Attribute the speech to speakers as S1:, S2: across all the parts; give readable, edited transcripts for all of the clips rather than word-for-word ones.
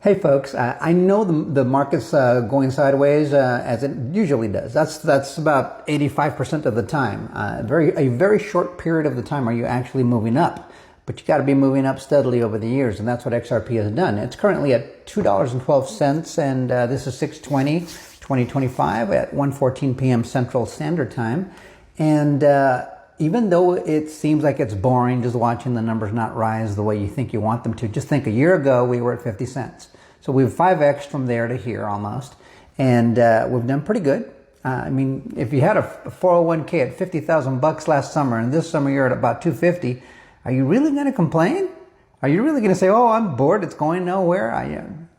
S1: Hey folks, I know the market's going sideways as it usually does. That's about 85% of the time. A very short period of the time are you actually moving up, but you got to be moving up steadily over the years, and that's what XRP has done. It's currently at $2.12, and this is 6/20/2025 at 1:14 p.m. Central Standard Time, and even though it seems like it's boring just watching the numbers not rise the way you think you want them to, just think a year ago we were at 50 cents. So we've 5x from there to here almost, and we've done pretty good. I mean, if you had a 401k at 50,000 bucks last summer, and this summer you're at about 250, are you really going to complain? Are you really going to say, "Oh, I'm bored, it's going nowhere"?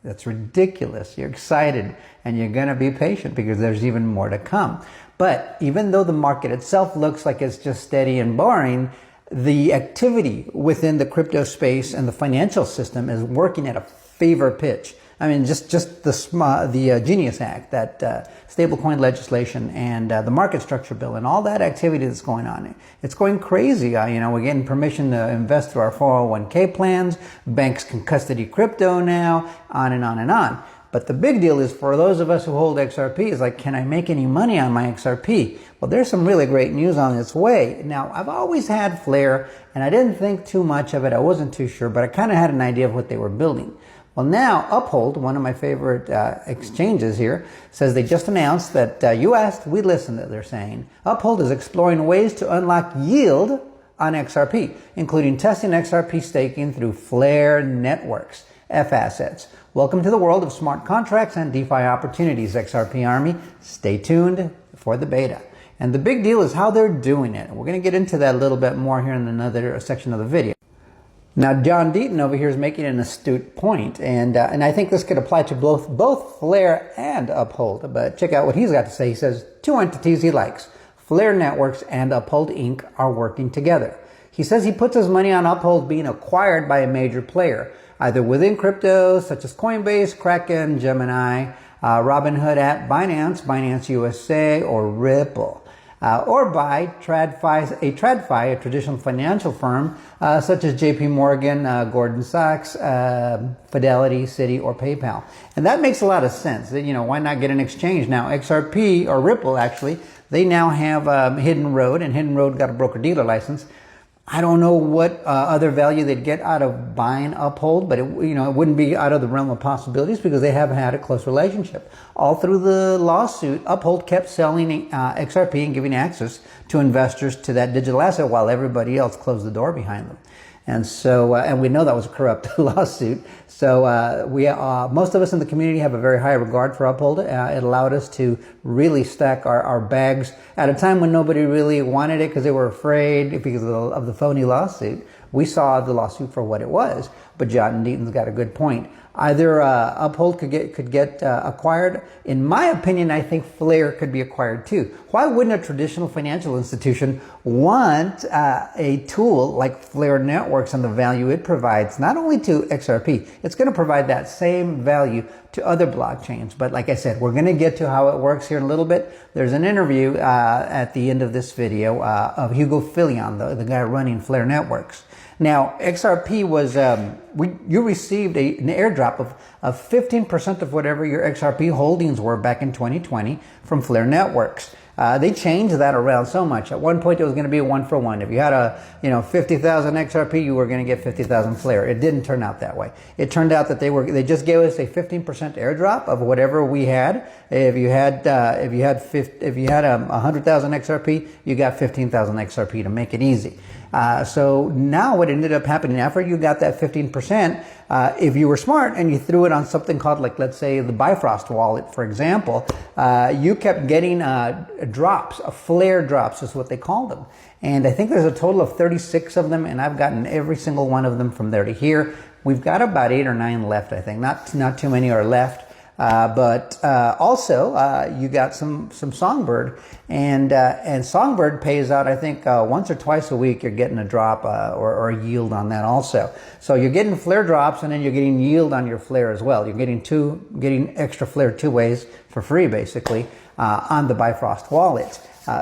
S1: That's ridiculous. You're excited, and you're going to be patient because there's even more to come. But even though the market itself looks like it's just steady and boring, the activity within the crypto space and the financial system is working at a fever pitch. I mean, just the Genius Act, that stablecoin legislation, and the market structure bill, and all that activity that's going on. It's going crazy. We're getting permission to invest through our 401k plans. Banks can custody crypto now, on and on and on. But the big deal is for those of us who hold XRP is like, can I make any money on my XRP? Well, there's some really great news on its way. Now, I've always had Flare, and I didn't think too much of it. I wasn't too sure, but I kind of had an idea of what they were building. Well, now Uphold, one of my favorite exchanges here, says they just announced that you asked, we listened, that they're saying. Uphold is exploring ways to unlock yield on XRP, including testing XRP staking through Flare Networks, F-Assets. Welcome to the world of smart contracts and DeFi opportunities, XRP Army. Stay tuned for the beta. And the big deal is how they're doing it. We're going to get into that a little bit more here in another section of the video. Now, John Deaton over here is making an astute point, and I think this could apply to both Flare and Uphold. But check out what he's got to say. He says, two entities he likes, Flare Networks and Uphold Inc. are working together. He says he puts his money on Uphold being acquired by a major player, either within crypto, such as Coinbase, Kraken, Gemini, Robinhood at Binance, Binance USA, or Ripple. Or by TradFi, a traditional financial firm, such as JP Morgan, Goldman Sachs, Fidelity, Citi, or PayPal. And that makes a lot of sense. Why not get an exchange? Now, XRP, or Ripple actually, they now have Hidden Road, and Hidden Road got a broker-dealer license. I don't know what other value they'd get out of buying Uphold, but it wouldn't be out of the realm of possibilities because they have had a close relationship. All through the lawsuit, Uphold kept selling XRP and giving access to investors to that digital asset while everybody else closed the door behind them. And so, and we know that was a corrupt lawsuit. So most of us in the community have a very high regard for Uphold. It allowed us to really stack our bags at a time when nobody really wanted it because they were afraid because of the phony lawsuit. We saw the lawsuit for what it was. But John Deaton's got a good point. Either Uphold could get acquired. In my opinion, I think Flare could be acquired too. Why wouldn't a traditional financial institution want a tool like Flare Networks and the value it provides, not only to XRP, it's going to provide that same value to other blockchains. But like I said, we're going to get to how it works here in a little bit. There's an interview at the end of this video of Hugo Filion, the guy running Flare Networks. Now, XRP was, you received an airdrop of 15% of whatever your XRP holdings were back in 2020 from Flare Networks. They changed that around so much. At one point, it was going to be a 1-for-1. If you had 50,000 XRP, you were going to get 50,000 Flare. It didn't turn out that way. It turned out that they just gave us a 15% airdrop of whatever we had. If you had 100,000 XRP, you got 15,000 XRP to make it easy. So now what ended up happening after you got that 15%, if you were smart and you threw it on something called, like, let's say the Bifrost wallet, for example, you kept getting drops, Flare drops is what they call them. And I think there's a total of 36 of them, and I've gotten every single one of them from there to here. We've got about 8 or 9 left, I think. Not too many are left. But also you got some Songbird, and Songbird pays out, I think, once or twice a week. You're getting a drop or a yield on that also. So you're getting Flare drops, and then you're getting yield on your Flare as well. You're getting extra Flare 2 ways for free, basically, on the Bifrost wallet.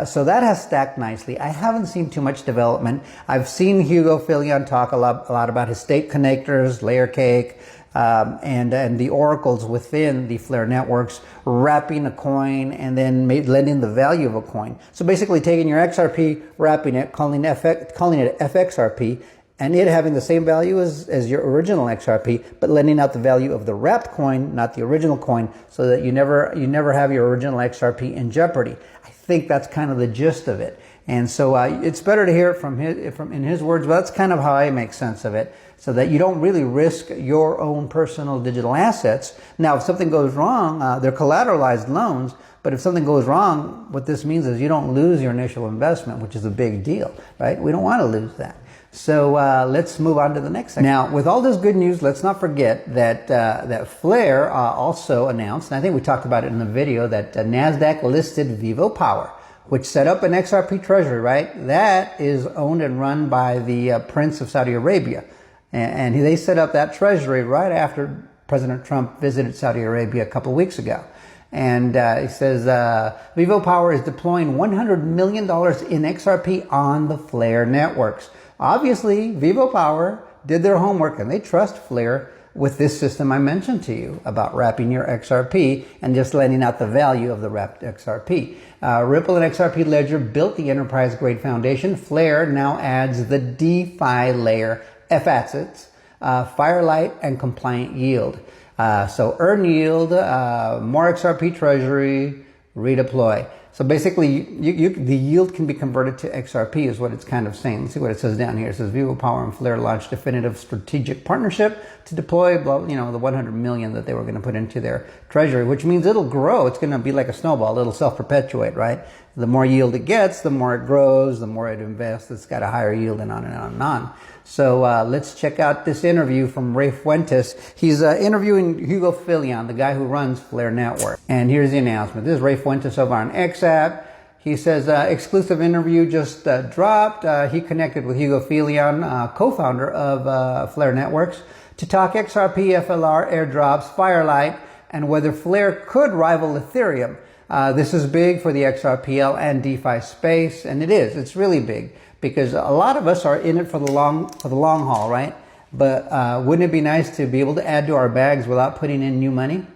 S1: So that has stacked nicely. I haven't seen too much development. I've seen Hugo Filion talk a lot about his state connectors, Layer Cake, and the oracles within the Flare networks, wrapping a coin and then lending the value of a coin. So basically taking your XRP, wrapping it, calling it FXRP, and it having the same value as your original XRP, but lending out the value of the wrapped coin, not the original coin, so that you never have your original XRP in jeopardy. I think that's kind of the gist of it. And so it's better to hear it from in his words, but that's kind of how I make sense of it, so that you don't really risk your own personal digital assets. Now, if something goes wrong, they're collateralized loans, but if something goes wrong, what this means is you don't lose your initial investment, which is a big deal, right? We don't want to lose that. So let's move on to the next section. Now, with all this good news, let's not forget that that Flare also announced, and I think we talked about it in the video, that NASDAQ listed Vivo Power, which set up an XRP treasury, right? That is owned and run by the Prince of Saudi Arabia. And they set up that treasury right after President Trump visited Saudi Arabia a couple of weeks ago. And he says Vivo Power is deploying $100 million in XRP on the Flare networks. Obviously, Vivo Power did their homework and they trust Flare with this system I mentioned to you about wrapping your XRP and just lending out the value of the wrapped XRP. Ripple and XRP Ledger built the enterprise-grade foundation. Flare now adds the DeFi layer, F-Assets, Firelight, and compliant yield. So earn yield, more XRP treasury, redeploy. So basically, the yield can be converted to XRP is what it's kind of saying. Let's see what it says down here. It says Vivo Power and Flare launched definitive strategic partnership to deploy, the 100 million that they were going to put into their treasury, which means it'll grow. It's going to be like a snowball. It'll self-perpetuate, right? The more yield it gets, the more it grows, the more it invests. It's got a higher yield and on and on and on. So let's check out this interview from Ray Fuentes. He's interviewing Hugo Filion, the guy who runs Flare Network. And here's the announcement. This is Ray Fuentes over on XApp. He says, exclusive interview just dropped. He connected with Hugo Filion, co-founder of Flare Networks, to talk XRP, FLR, airdrops, Firelight, and whether Flare could rival Ethereum. This is big for the XRPL and DeFi space, and it is. It's really big, because a lot of us are in it for the long haul, right? But wouldn't it be nice to be able to add to our bags without putting in new money?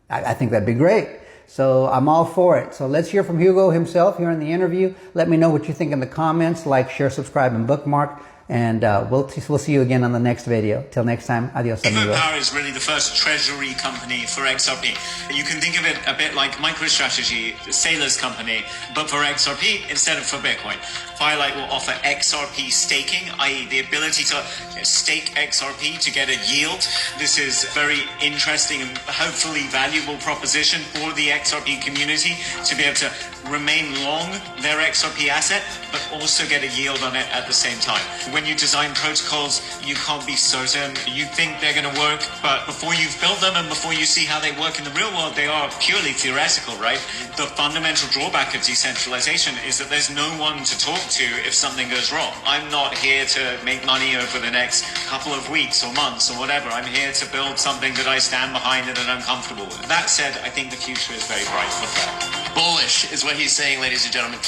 S1: I think that'd be great. So I'm all for it. So let's hear from Hugo himself here in the interview. Let me know what you think in the comments. Like, share, subscribe, and bookmark. And we'll see you again on the next video. Till next time, adios amigos.
S2: Vivo Power is really the first treasury company for XRP. You can think of it a bit like MicroStrategy, Saylor's company, but for XRP instead of for Bitcoin. Firelight will offer XRP staking, i.e. the ability to stake XRP to get a yield. This is a very interesting and hopefully valuable proposition for the XRP community to be able to remain long their XRP asset, but also get a yield on it at the same time. When you design protocols, you can't be certain. You think they're going to work, but before you've built them and before you see how they work in the real world, they are purely theoretical, right? The fundamental drawback of decentralization is that there's no one to talk to if something goes wrong. I'm not here to make money over the next couple of weeks or months or whatever. I'm here to build something that I stand behind and that I'm comfortable with. That said, I think the future is very bright for that.
S3: Bullish is what he's saying, ladies and gentlemen.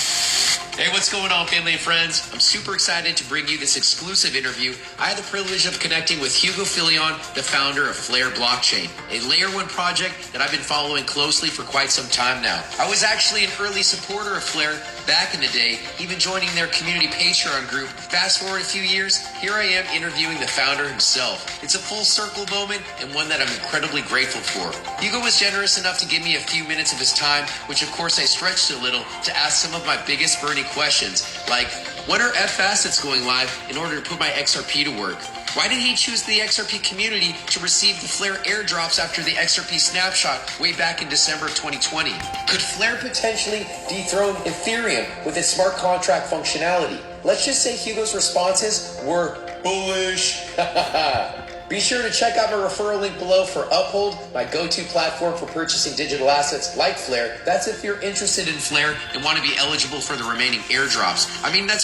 S3: Hey, what's going on, family and friends? I'm super excited to bring you this exclusive interview. I had the privilege of connecting with Hugo Filion, the founder of Flare Blockchain, a Layer 1 project that I've been following closely for quite some time now. I was actually an early supporter of Flare back in the day, even joining their community Patreon group. Fast forward a few years, here I am interviewing the founder himself. It's a full circle moment and one that I'm incredibly grateful for. Hugo was generous enough to give me a few minutes of his time, which of course I stretched a little to ask some of my biggest burning questions, like when are F-Assets going live in order to put my XRP to work? Why did he choose the XRP community to receive the Flare airdrops after the XRP snapshot way back in December of 2020? Could Flare potentially dethrone Ethereum with its smart contract functionality? Let's just say Hugo's responses were bullish. Be sure to check out my referral link below for Uphold, my go-to platform for purchasing digital assets like Flare. That's if you're interested in Flare and want to be eligible for the remaining airdrops. I mean, that's